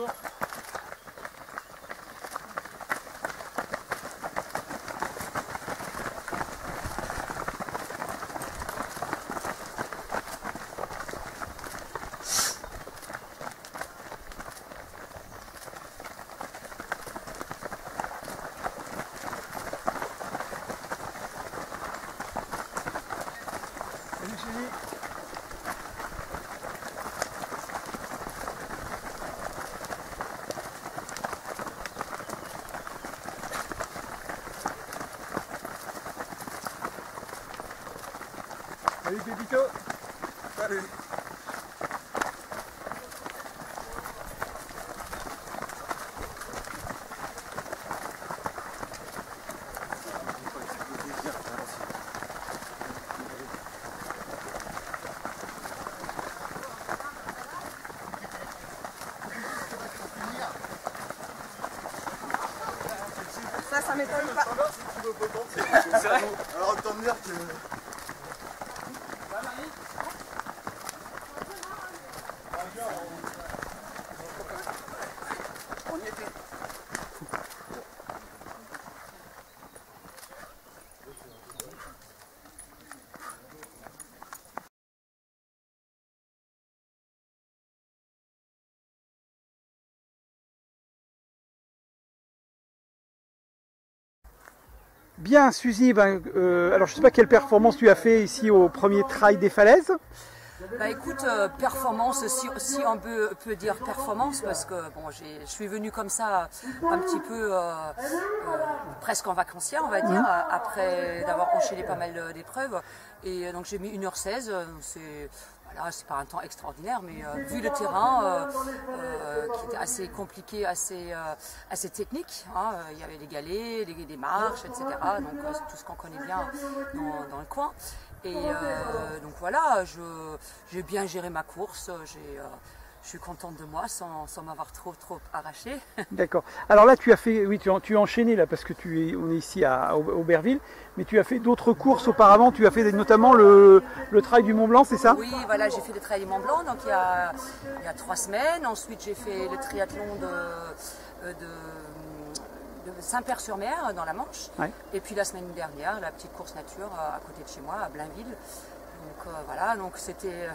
bonjour. Salut Suzy. Salut Pépito. Salut. Ça m'étonne pas. C'est vrai. Alors autant me dire que... On y était. Bien, Suzy, alors je ne sais pas quelle performance tu as fait ici au premier trail des falaises. Bah écoute, performance, si on peut dire performance, parce que bon, je suis venue comme ça un petit peu presque en vacancière, on va dire, après d'avoir enchaîné pas mal d'épreuves. Et donc j'ai mis 1h16, voilà, c'est pas un temps extraordinaire, mais vu le terrain qui était assez compliqué, assez technique, hein, il y avait des galets, des marches, etc. Donc c'est tout ce qu'on connaît bien dans le coin. Et donc voilà, j'ai bien géré ma course, je suis contente de moi sans m'avoir trop arraché. D'accord. Alors là, tu as fait, oui, tu as enchaîné là parce que on est ici à Aubervilliers, mais tu as fait d'autres courses auparavant. Tu as fait notamment le trail du Mont Blanc, c'est ça? Oui, voilà, j'ai fait le trail du Mont Blanc, donc il y a 3 semaines. Ensuite, j'ai fait le triathlon de Saint-Père-sur-Mer dans la Manche. Ouais. Et puis la semaine dernière, la petite course nature à côté de chez moi, à Blainville. Donc voilà, donc c'était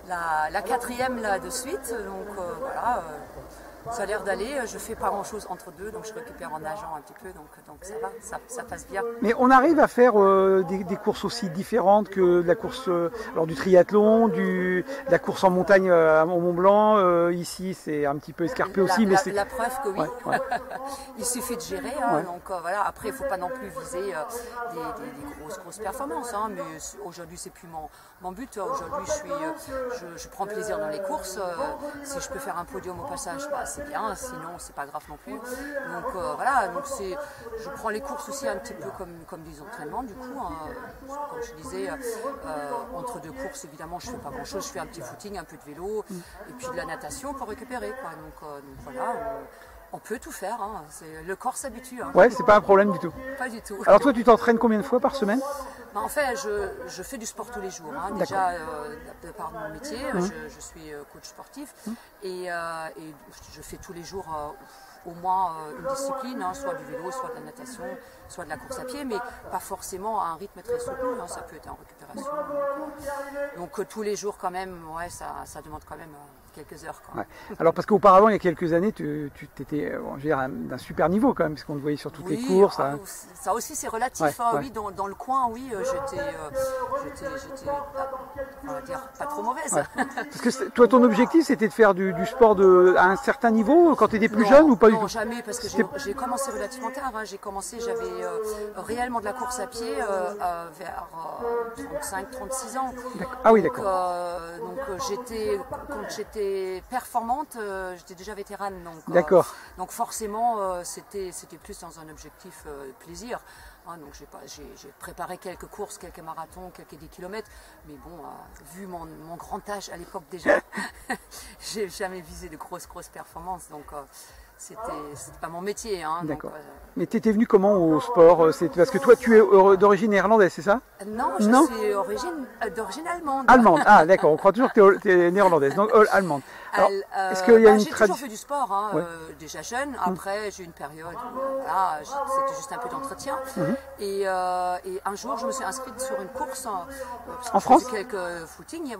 la 4e là de suite. Donc voilà, ça a l'air d'aller. Je fais pas grand chose entre deux, donc je récupère en nageant un petit peu, donc ça va, ça passe bien. Mais on arrive à faire des courses aussi différentes que la course, alors du triathlon, de la course en montagne au Mont Blanc. Ici, c'est un petit peu escarpé aussi, mais c'est la preuve que oui. Ouais, ouais. Il suffit de gérer. Hein, ouais. Donc voilà. Après, il faut pas non plus viser des grosses performances. Hein, mais aujourd'hui, c'est plus mon but. Aujourd'hui, je prends plaisir dans les courses. Si je peux faire un podium au passage, bah, c'est bien. Sinon, c'est pas grave non plus. Donc voilà. Donc je prends les courses aussi un petit peu comme des entraînements. Du coup, hein, comme je disais, entre deux courses, évidemment, je fais pas grand chose. Je fais un petit footing, un peu de vélo, et puis de la natation pour récupérer, quoi. Donc voilà. On peut tout faire, hein. Le corps s'habitue. Hein. Ouais, c'est pas un problème du tout. Pas du tout. Alors toi, tu t'entraînes combien de fois par semaine? Bah, en fait, je fais du sport tous les jours. Hein. Déjà, de par mon métier, je suis coach sportif et je fais tous les jours au moins une discipline, hein, soit du vélo, soit de la natation, soit de la course à pied, mais pas forcément à un rythme très soutenu. Hein. Ça peut être en récupération. Donc tous les jours quand même, ouais, ça demande quand même quelques heures. Quoi. Ouais. Alors parce qu'auparavant, il y a quelques années, tu étais d'un super niveau quand même, parce qu'on te voyait sur toutes les courses. Hein. Ça aussi c'est relatif. Hein. Oui, dans le coin, oui, j'étais, on va dire, pas trop mauvaise. Ouais. Parce que toi, ton objectif, c'était de faire du sport à un certain niveau quand tu étais plus jeune ou pas du tout? Non, jamais, parce que j'ai commencé relativement tard. Hein. J'ai commencé, j'avais réellement de la course à pied vers 35-36 ans. Ah oui, d'accord. Donc quand j'étais performante, j'étais déjà vétérane. D'accord. Donc forcément, c'était plus dans un objectif plaisir. Hein, donc j'ai préparé quelques courses, quelques marathons, quelques 10 km, mais bon, vu mon grand âge à l'époque déjà, j'ai jamais visé de grosses performances. Donc c'était pas mon métier. Hein, D'accord. donc, Mais tu étais venu comment au sport? C'est parce que toi, tu es d'origine néerlandaise, c'est ça? non, je Non. suis d'origine allemande. Allemande. Ah, d'accord. On croit toujours que tu es néerlandaise. Donc, allemande. Alors, est-ce qu'il y a une J'ai toujours tradition? fait du sport, hein, Ouais. déjà jeune. Après, j'ai eu une période où voilà, c'était juste un peu d'entretien. Et un jour, je me suis inscrite sur une course. Parce que En France? j'ai fait quelques footings.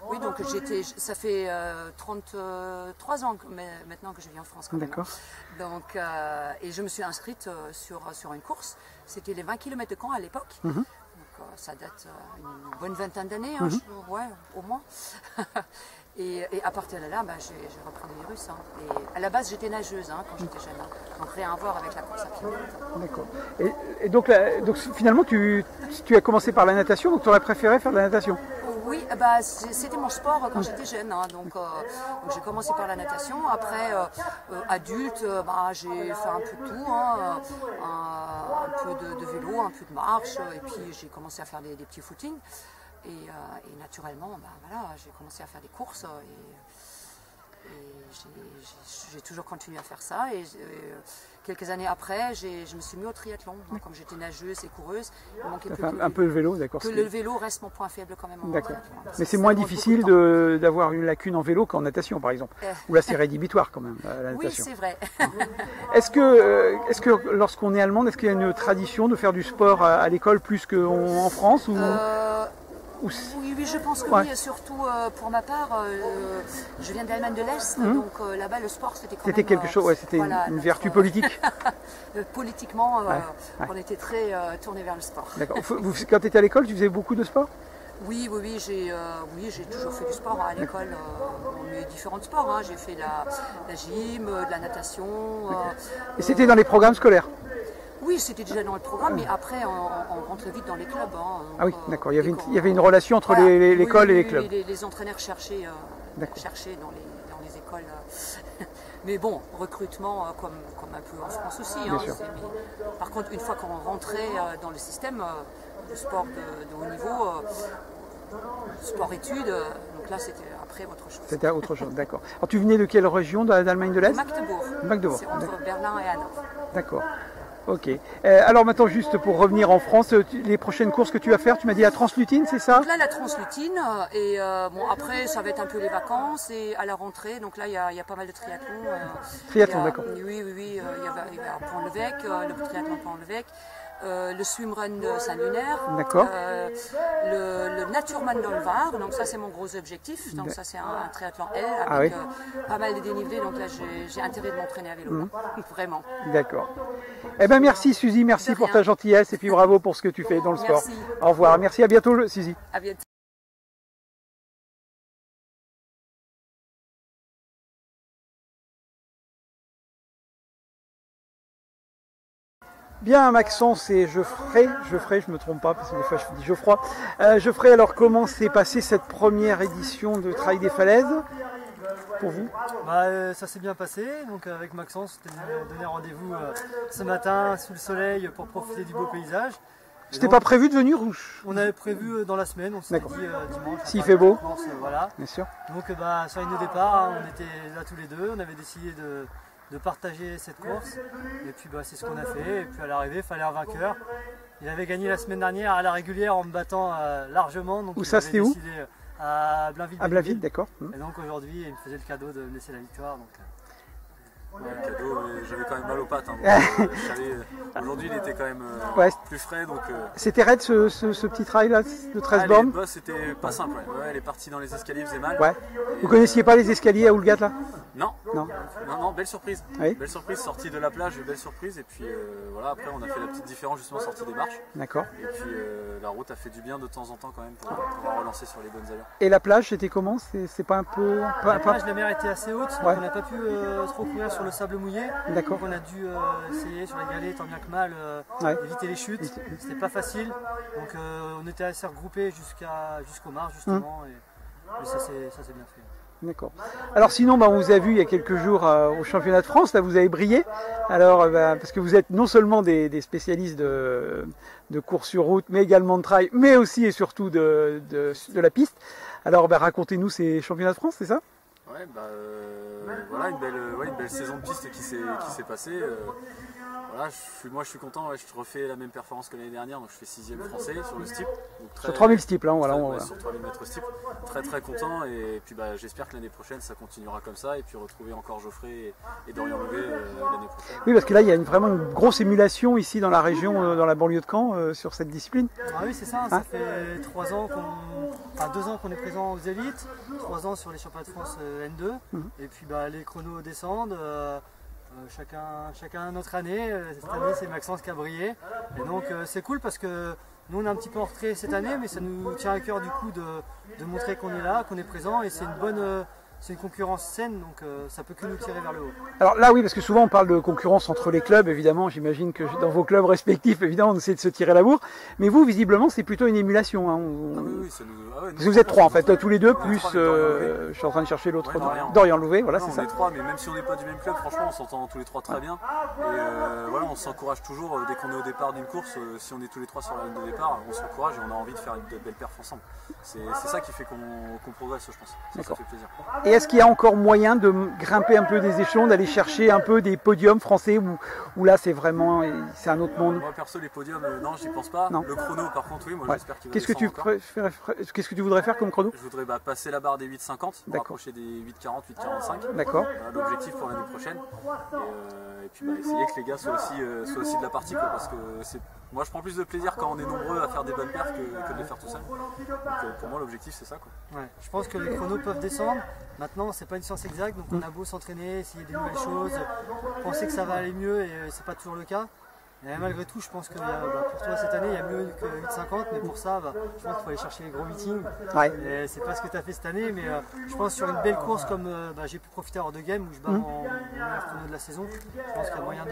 Oui, donc ça fait 33 ans maintenant que je vis en France. Quand même. D'accord. Donc, et je me suis inscrite sur une course. C'était les 20 km de Caen à l'époque. Donc, ça date une bonne vingtaine d'années, hein, ouais, au moins. Et à partir de là, bah, j'ai repris le virus. Hein. Et à la base, j'étais nageuse hein, quand j'étais jeune. Hein. Donc rien à voir avec la course à pied. D'accord. Et donc, donc finalement, tu as commencé par la natation, donc tu aurais préféré faire de la natation? Oui, bah, c'était mon sport quand j'étais jeune. Hein. Donc j'ai commencé par la natation. Après, adulte, bah, j'ai fait un peu de tout. Hein. Un peu de vélo, un peu de marche. Et puis j'ai commencé à faire des petits footings. Et naturellement, bah, voilà, j'ai commencé à faire des courses et j'ai toujours continué à faire ça. Et quelques années après, je me suis mis au triathlon. Donc, comme j'étais nageuse et coureuse, il manquait plus un peu le vélo, d'accord. que le vélo reste mon point faible quand même. D'accord. Triathlon. Mais c'est moins difficile d'avoir une lacune en vélo qu'en natation, par exemple. Où là, c'est rédhibitoire quand même, la Oui, natation. c'est vrai. Est-ce que lorsqu'on est allemande, est-ce qu'il y a une tradition de faire du sport à l'école plus qu'en France ou... Oui, je pense que Ouais. oui, surtout pour ma part, je viens d'Allemagne de l'Est, donc là-bas le sport c'était quand même... C'était quelque chose, ouais, c'était voilà, une vertu politique. Politiquement, Ouais. on était très tourné vers le sport. D'accord. Quand tu étais à l'école, tu faisais beaucoup de sport? Oui, j'ai toujours fait du sport à l'école, mais différents sports. Hein. J'ai fait la gym, de la natation. Et c'était dans les programmes scolaires? Oui, c'était déjà dans le programme, mais après on rentrait vite dans les clubs. Hein. Donc, Ah oui, d'accord. Il dès y avait une relation entre voilà. l'école Oui, et les clubs. Les entraîneurs cherchaient dans les écoles. Mais bon, recrutement comme un peu en France aussi. Bien Hein, sûr. par contre, une fois qu'on rentrait dans le système de sport de haut niveau, sport-études, donc là c'était après autre chose. C'était autre chose, d'accord. Alors tu venais de quelle région d'Allemagne de l'Est? Magdebourg. Magdebourg. C'est entre Berlin et Hanovre. D'accord. Ok. Alors maintenant, juste pour revenir en France, les prochaines courses que tu vas faire, tu m'as dit la Translutine, c'est ça? Donc là, la Translutine, et bon, après, ça va être un peu les vacances, et à la rentrée, donc là, il y a pas mal de triathlons. Triathlon, d'accord. Oui, il y a Pont-l'Évêque, le triathlon Pont-l'Évêque, le swimrun de Saint-Lunaire, D'accord. le Naturman dans le Var, donc ça c'est mon gros objectif, donc ça c'est un triathlon L Ah avec oui. pas mal de dénivelé, donc là j'ai intérêt de m'entraîner à vélo, vraiment. D'accord. Eh ben merci Suzy, merci De pour rien. ta gentillesse et puis bravo pour ce que tu fais dans le sport. Merci. Au revoir, merci, à bientôt Suzy. À bientôt. Bien Maxence et Geoffrey, je me trompe pas parce que des fois je dis Geoffroy. Geoffrey, alors comment s'est passée cette première édition de Trail des Falaises pour vous? Ça s'est bien passé, donc avec Maxence, on s'était donné rendez-vous ce matin sous le soleil pour profiter du beau paysage. Et C'était donc, pas prévu de venir ou... on avait prévu dans la semaine, on s'est dit D'accord. dimanche. S'il après fait beau. les vacances, voilà. Bien sûr. Donc sur une au départ, on était là tous les deux, on avait décidé de partager cette course. Et puis c'est ce qu'on a fait. Et puis à l'arrivée, il fallait un vainqueur. Il avait gagné la semaine dernière à la régulière en me battant largement. Donc Où il ça, avait c'était où? décidé, à Blainville. À Blainville, d'accord. Et donc aujourd'hui, il me faisait le cadeau de me laisser la victoire. Donc, Ouais, le cadeau, j'avais quand même mal aux pattes. Hein, donc, aujourd'hui, il était quand même Ouais. plus frais. Donc, C'était raide ce petit trail là de 13 les bornes? bosses, c'était pas simple. Ouais, elle est partie dans les escaliers, faisait mal. Ouais. Vous connaissiez pas les escaliers à Oulgat là? Non. Non. Non, belle surprise. Oui. Belle surprise, sortie de la plage, belle surprise. Et puis voilà, après, on a fait la petite différence justement sortie des marches. D'accord. Et puis la route a fait du bien de temps en temps quand même pour pouvoir relancer sur les bonnes allures. Et la plage, c'était comment? C'est pas un peu... la plage, la mer était assez haute, donc Ouais. on n'a pas pu trop courir sur le sable mouillé. D'accord. Donc on a dû essayer sur les galets, tant bien que mal, Ouais. éviter les chutes. C'était pas facile. Donc on était assez regroupés jusqu'aux marches justement. Et ça s'est bien fait. D'accord. Alors sinon, on vous a vu il y a quelques jours au championnat de France, là vous avez brillé. Alors, parce que vous êtes non seulement des spécialistes de course sur route, mais également de trail, mais aussi et surtout de la piste. Alors racontez-nous ces championnats de France, c'est ça? Ouais, Ouais, voilà une belle saison de piste qui s'est passée. Voilà, moi je suis content, ouais, je refais la même performance que l'année dernière, donc je fais 6e français sur le steep. Sur 3000 steep là, voilà. Sur 3000 mètres steep, très content, et puis j'espère que l'année prochaine ça continuera comme ça, et puis retrouver encore Geoffrey et Dorian Louvet l'année prochaine. Oui, parce que là il y a vraiment une grosse émulation ici dans la région, dans la banlieue de Caen, sur cette discipline. Ah oui, c'est ça, ça fait 2 ans qu'on est présent aux élites, 3 ans sur les championnats de France N2, et puis les chronos descendent. Chacun notre année. Cette année c'est Maxence qui a brillé, et donc c'est cool parce que nous on est un petit peu en retrait cette année, mais ça nous tient à cœur du coup de montrer qu'on est là, qu'on est présent, et c'est une concurrence saine, donc ça peut que nous tirer vers le haut. Alors là oui, parce que souvent on parle de concurrence entre les clubs, évidemment, j'imagine que dans vos clubs respectifs, évidemment, on essaie de se tirer la bourre, mais vous visiblement c'est plutôt une émulation. Hein. Oui, ça nous... Parce que vous êtes 3 en fait, tous les deux, plus je suis en train de chercher l'autre, Dorian Louvet, voilà, c'est ça. On est 3, mais même si on n'est pas du même club, franchement on s'entend tous les 3 très bien, et voilà, on s'encourage toujours dès qu'on est au départ d'une course. Si on est tous les 3 sur la ligne de départ, on s'encourage et on a envie de faire de belles perfs ensemble. C'est ça qui fait qu'on progresse, je pense. Ça fait plaisir. Et est-ce qu'il y a encore moyen de grimper un peu des échelons, d'aller chercher un peu des podiums français, où là c'est vraiment un autre monde? Moi perso les podiums, non, j'y pense pas. Non. Le chrono par contre oui, moi j'espère qu'il va Qu'est-ce que tu voudrais faire comme chrono? Je voudrais passer la barre des 8,50 pour approcher des 8,40, 8,45. D'accord. L'objectif pour l'année prochaine. Et puis essayer que les gars soient aussi de la partie, quoi, parce que moi je prends plus de plaisir quand on est nombreux à faire des bonnes perfs que de les faire tout seul. Donc pour moi l'objectif c'est ça, quoi. Ouais, je pense que les chronos peuvent descendre. Maintenant c'est pas une science exacte, donc on a beau s'entraîner, essayer des nouvelles choses, penser que ça va aller mieux, et c'est pas toujours le cas. Et malgré tout, je pense que pour toi cette année, il y a mieux que 8,50, mais pour ça, je pense qu'il faut aller chercher les gros meetings. Ouais. C'est pas ce que tu as fait cette année, mais je pense sur une belle course comme j'ai pu profiter hors de game, où je bats mon meilleur chrono de la saison, je pense qu'il y a moyen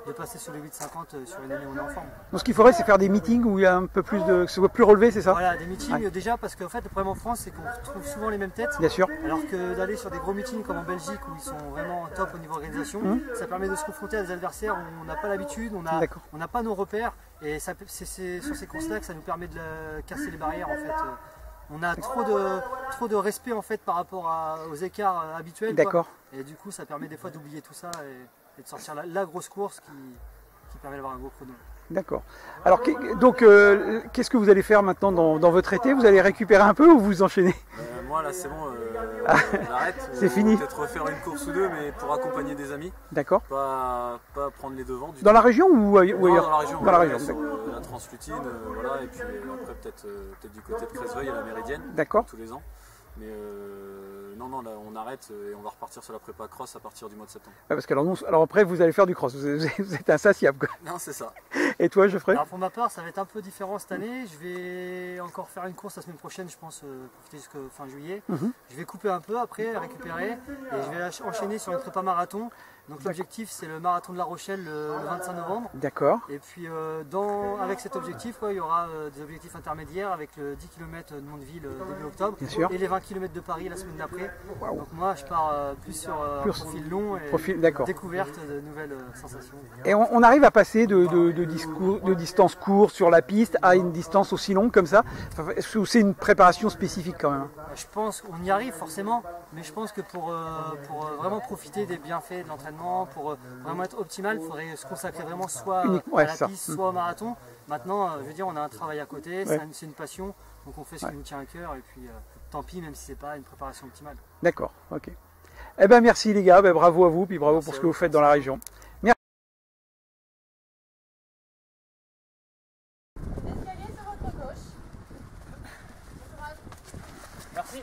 de passer sur les 8,50 sur une année où on est en forme. Donc ce qu'il faudrait, c'est faire des meetings où il y a un peu plus que ce soit plus relevé, c'est ça? Voilà, des meetings déjà, parce qu'en fait, le problème en France, c'est qu'on retrouve souvent les mêmes têtes. Bien sûr. Alors que d'aller sur des gros meetings comme en Belgique, où ils sont vraiment top au niveau organisation, ça permet de se confronter à des adversaires où on n'a pas l'habitude, on n'a pas nos repères, et c'est sur ces courses-là que ça nous permet de casser les barrières en fait. On a trop de respect en fait par rapport aux écarts habituels. D'accord. Et du coup ça permet des fois d'oublier tout ça et de sortir la grosse course qui permet d'avoir un gros chrono. D'accord. Alors donc qu'est-ce que vous allez faire maintenant dans votre été? Vous allez récupérer un peu ou vous enchaînez? Moi là c'est bon, j'arrête. C'est fini. Peut-être refaire une course ou deux, mais pour accompagner des amis. D'accord. Pas prendre les devants. Dans la région ou ailleurs? Dans la région. Dans la région. Sur la Translutine, voilà, et puis après peut-être du côté de Cresseveuil à la Méridienne. D'accord. Tous les ans. Mais non, là on arrête et on va repartir sur la prépa cross à partir du mois de septembre. Ouais, parce que alors après vous allez faire du cross, vous êtes insatiable, quoi. Non, c'est ça. Et toi, Geoffrey? Alors pour ma part, ça va être un peu différent cette année. Je vais encore faire une course la semaine prochaine, je pense, profiter jusqu'à fin juillet. Je vais couper un peu après, récupérer, et je vais enchaîner sur une prépa marathon. Donc l'objectif c'est le marathon de La Rochelle le 25 novembre. D'accord. Et puis avec cet objectif, il y aura des objectifs intermédiaires avec le 10 km de Mondeville début octobre. Bien sûr. Et les 20 km de Paris la semaine d'après. Wow. Donc moi je pars plus sur un profil long et découverte de nouvelles sensations. Et on arrive à passer de distance courte sur la piste à une distance aussi longue comme ça? Ou c'est une préparation spécifique quand même? Je pense qu'on y arrive forcément, mais je pense que pour vraiment profiter des bienfaits de l'entraînement, pour vraiment être optimal, il faudrait se consacrer vraiment soit à la piste, soit au marathon. Maintenant, je veux dire, on a un travail à côté, c'est une passion, donc on fait ce qui nous tient à cœur, et puis tant pis, même si c'est pas une préparation optimale. D'accord, ok. Eh ben merci les gars, bravo à vous, puis bravo pour ce que vous faites dans la région. Merci. L'escalier sur votre gauche. Merci.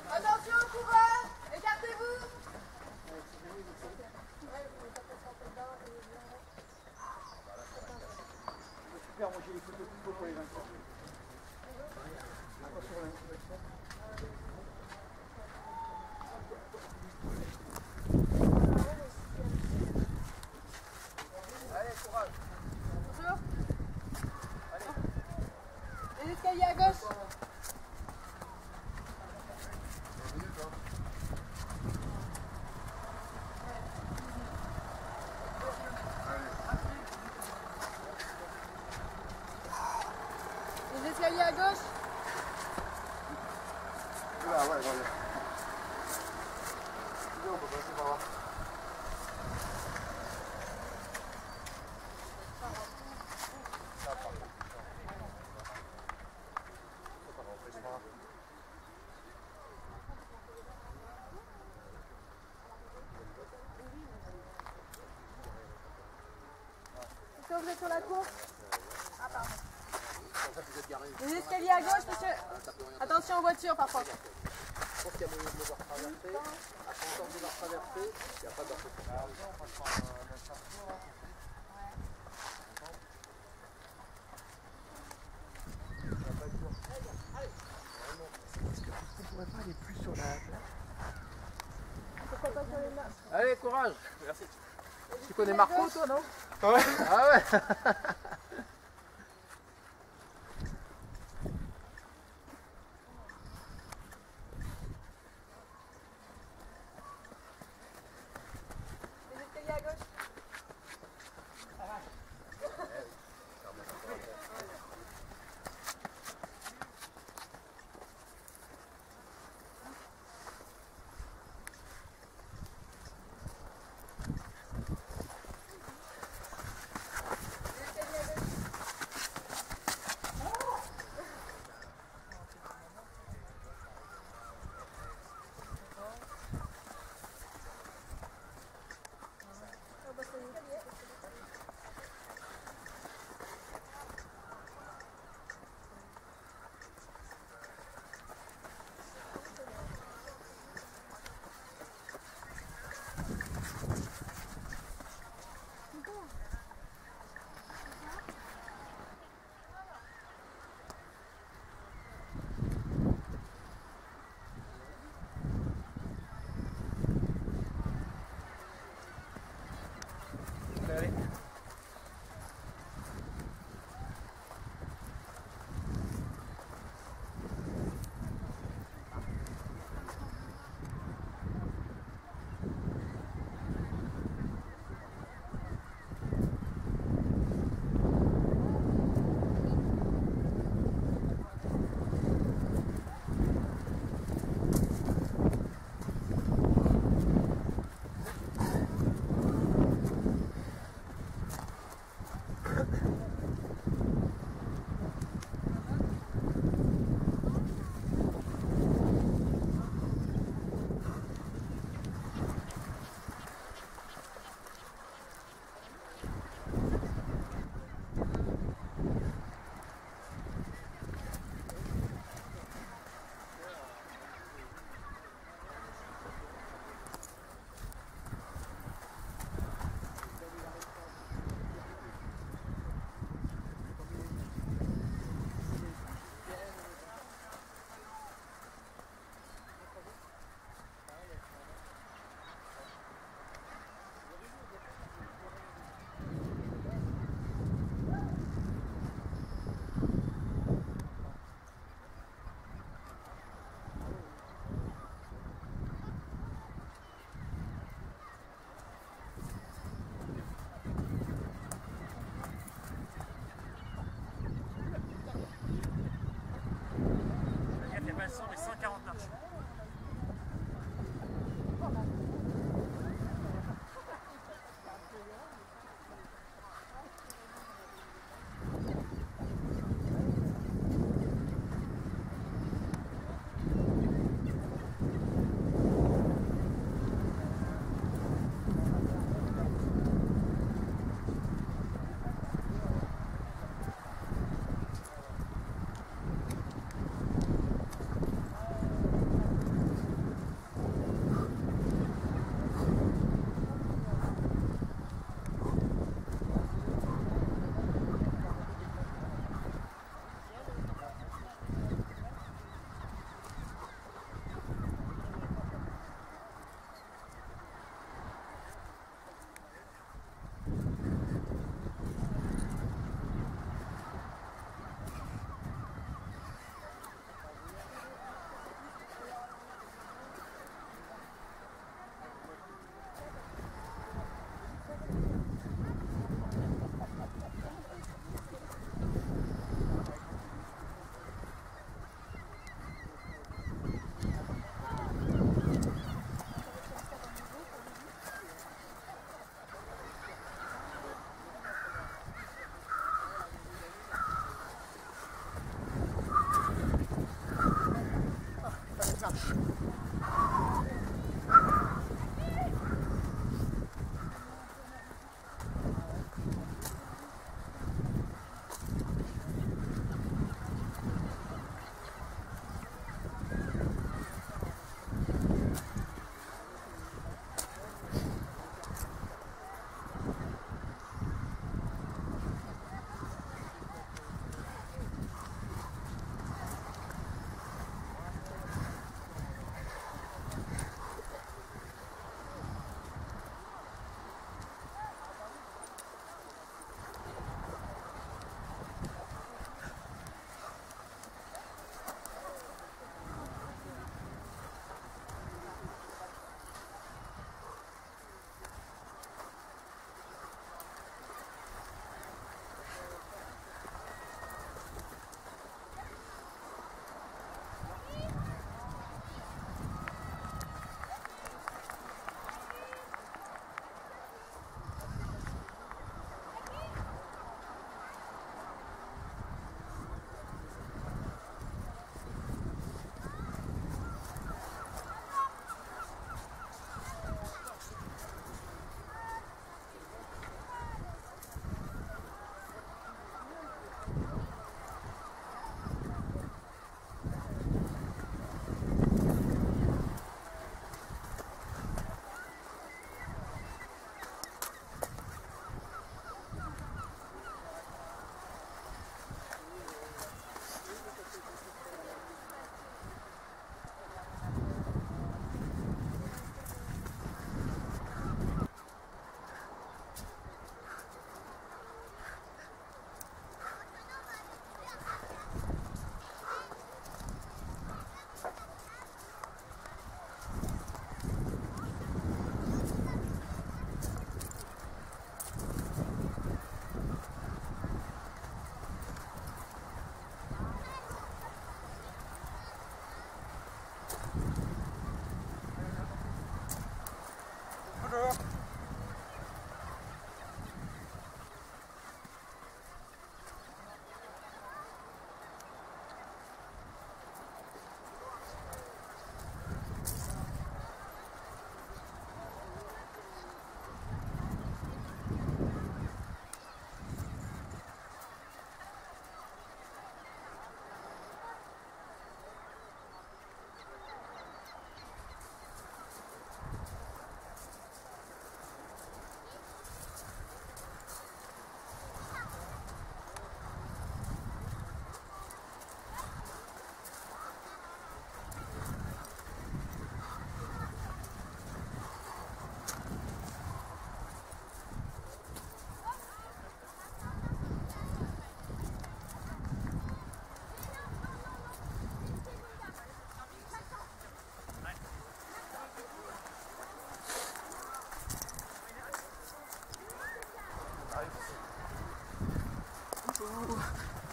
Attention, coureur, écartez-vous. Super, moi j'ai les photos qu'il faut pour les vainqueurs. Allez, courage. Bonjour. Allez. Les escaliers à gauche. Les escaliers à gauche. donc vous êtes sur la course. Ah, pardon. Les escaliers à gauche, monsieur. Attention aux voitures, par contre. Je pense qu'il y a moyen de devoir traverser. Après encore devoir traverser, il n'y a pas d'arrêt. On pourrait pas aller plus sur la... Pourquoi pas sur les marches? Allez, courage. Merci. Tu connais Marco, toi, non? Ouais. Ah ouais. Les escaliers à gauche. Les escaliers à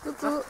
Coucou.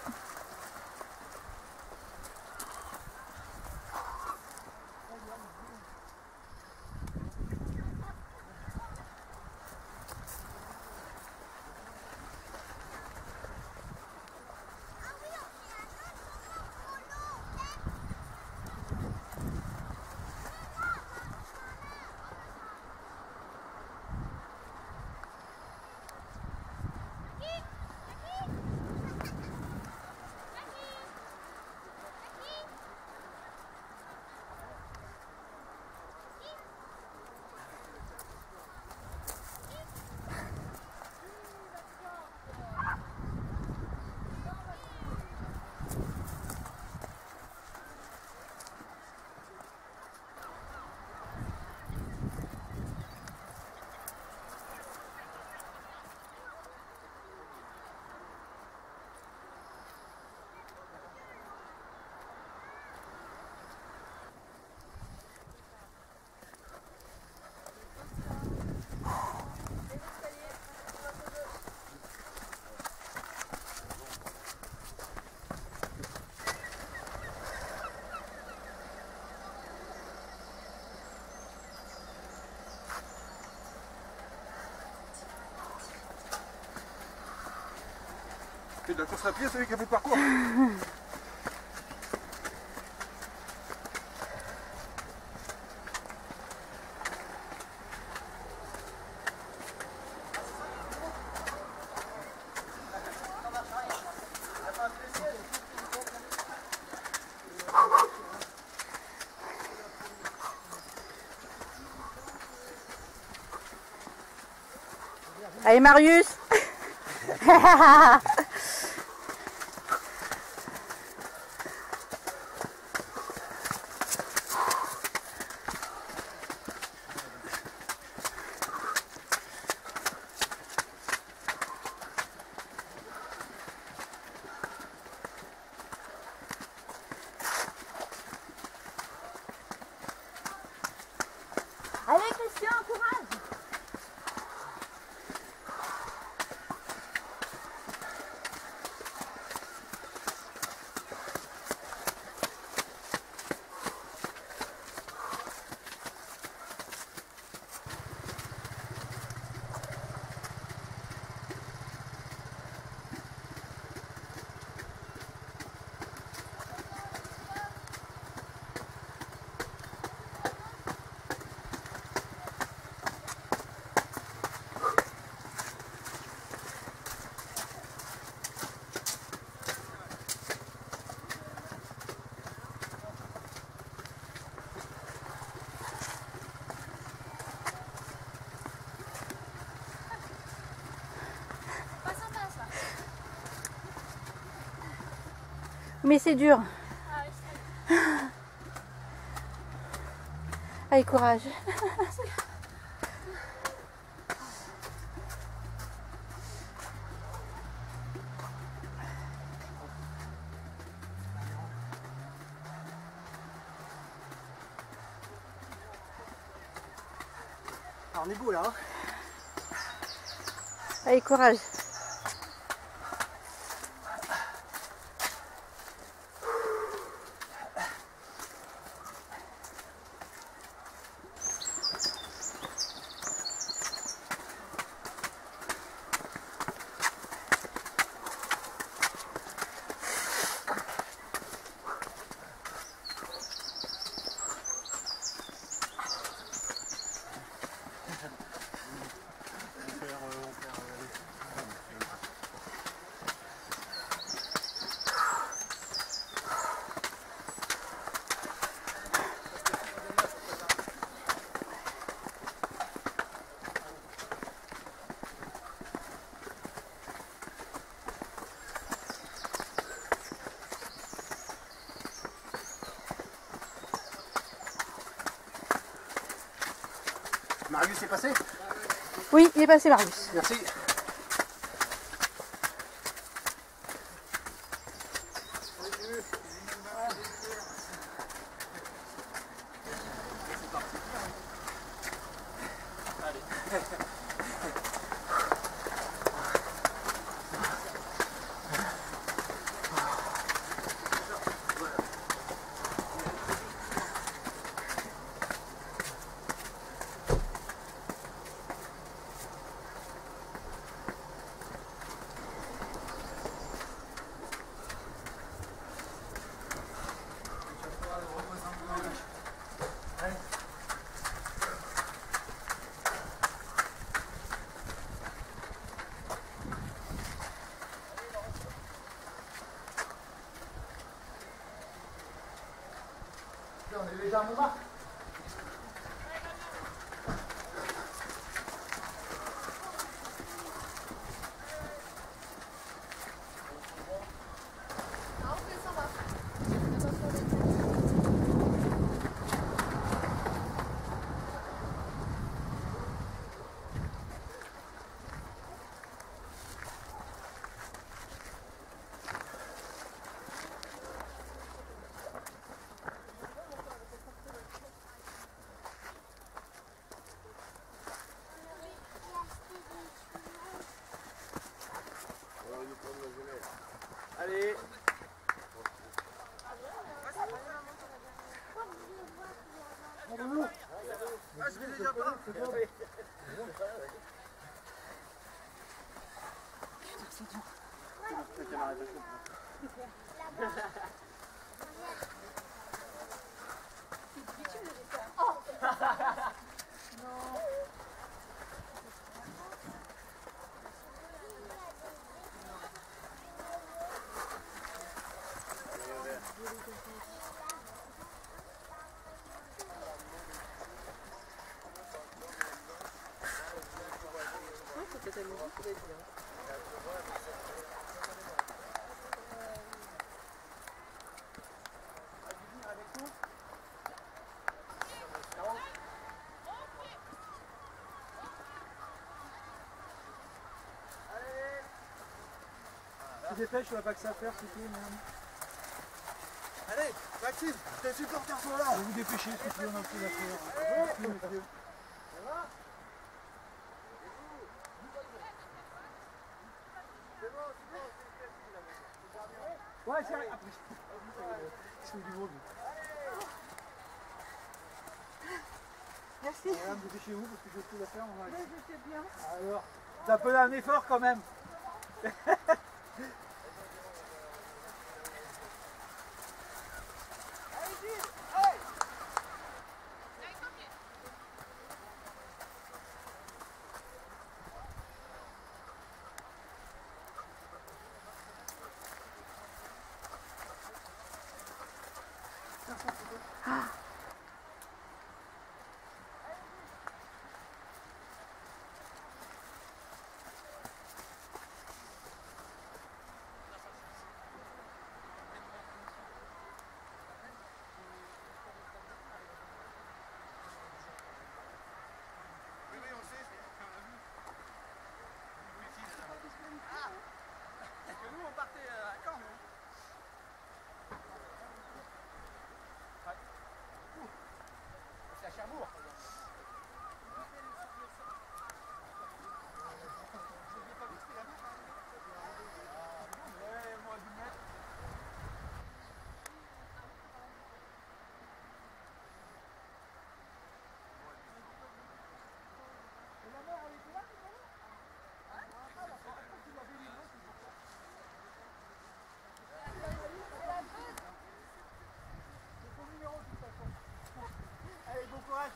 C'est de la course à pied, celui qui a fait le parcours. Allez Marius. Allez Christian, courage. Mais c'est dur. Allez, courage. Alors on est beau là. Hein. Allez, courage. Marius est passé? Oui, il est passé Marius. Merci. déjà à Montmartre? Allez. Ah, je vais déjà pas. Tu dépêches, tu n'as pas que ça à faire, c'est tout. Allez, Maxime, tes supporters sont là. Vous dépêchez, c'est tout, on a plus à faire. Merci, monsieur. Ouais, c'est rien. Après, c'est du monde. Merci. Madame, dépêchez-vous parce que j'ai plus à faire. On va... Je sais bien. Alors, c'est un peu un effort quand même. Allez, bon courage.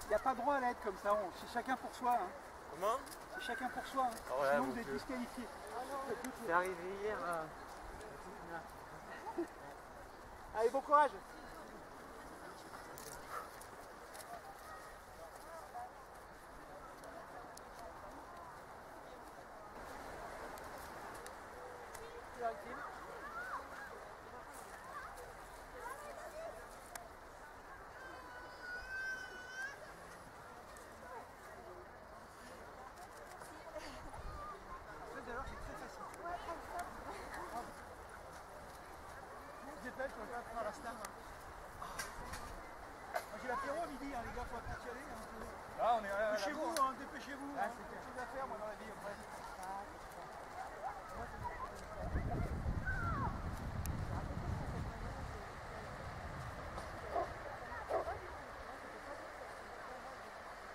Il n'y a pas droit à l'aide comme ça, c'est chacun pour soi. Hein. Comment? C'est chacun pour soi. Hein. Ah ouais, sinon mon vous êtes Dieu. disqualifié. C'est arrivé hier. Allez, bon courage. J'ai l'apéro à midi, hein, les gars, faut pas y aller. Ah, on est à Dépêchez-vous, hein, dépêchez-vous. Hein, c'est quelque chose à faire, moi, dans la vie, après.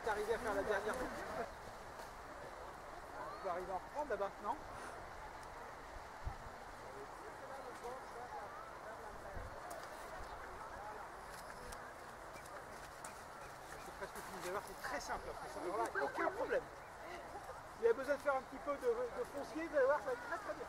T'es arrivé à faire la dernière. On va arriver à en reprendre là-bas, non? C'est presque fini. Vous allez voir, c'est très simple après ça. Alors là, aucun problème. Il y a besoin de faire un petit peu de foncier, vous allez voir, ça va être très très bien.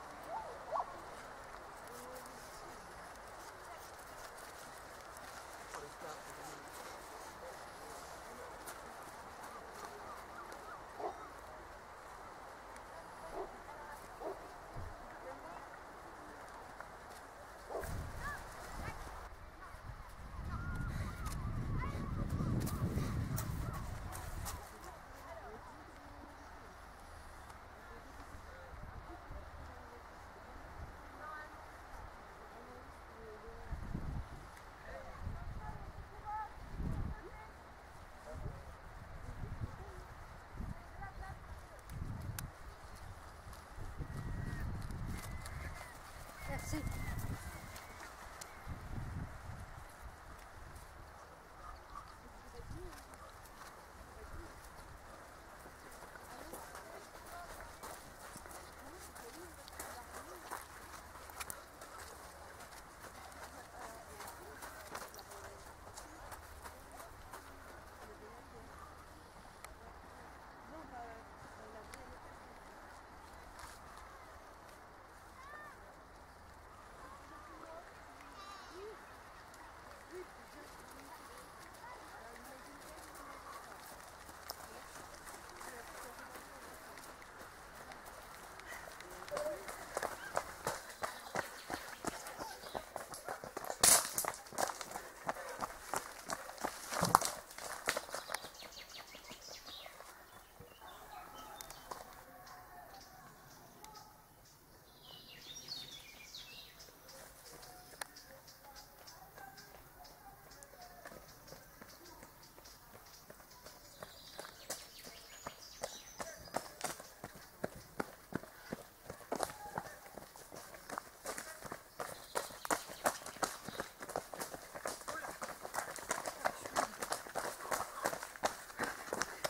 Merci.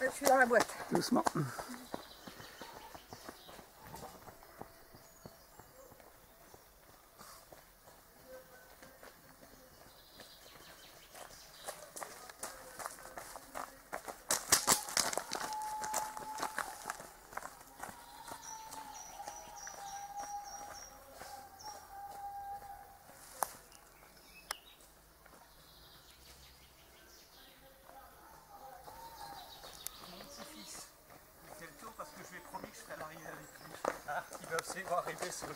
Je suis dans la boîte. Doucement. Il va absolument arriver sur le...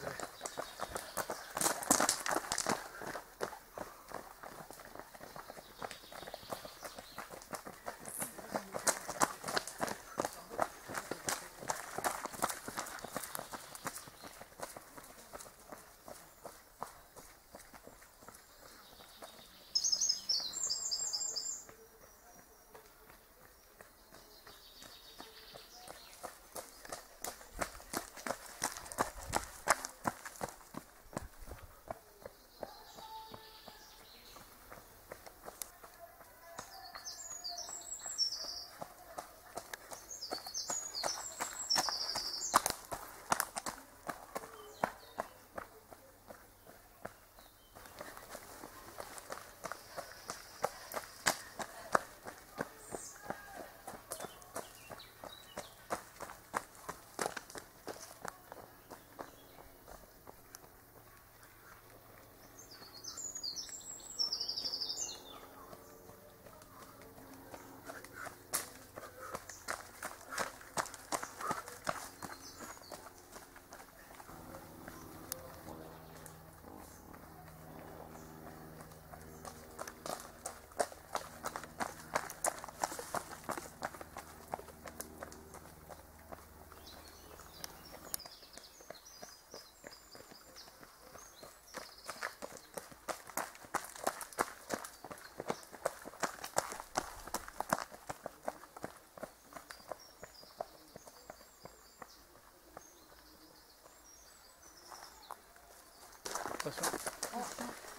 Attention.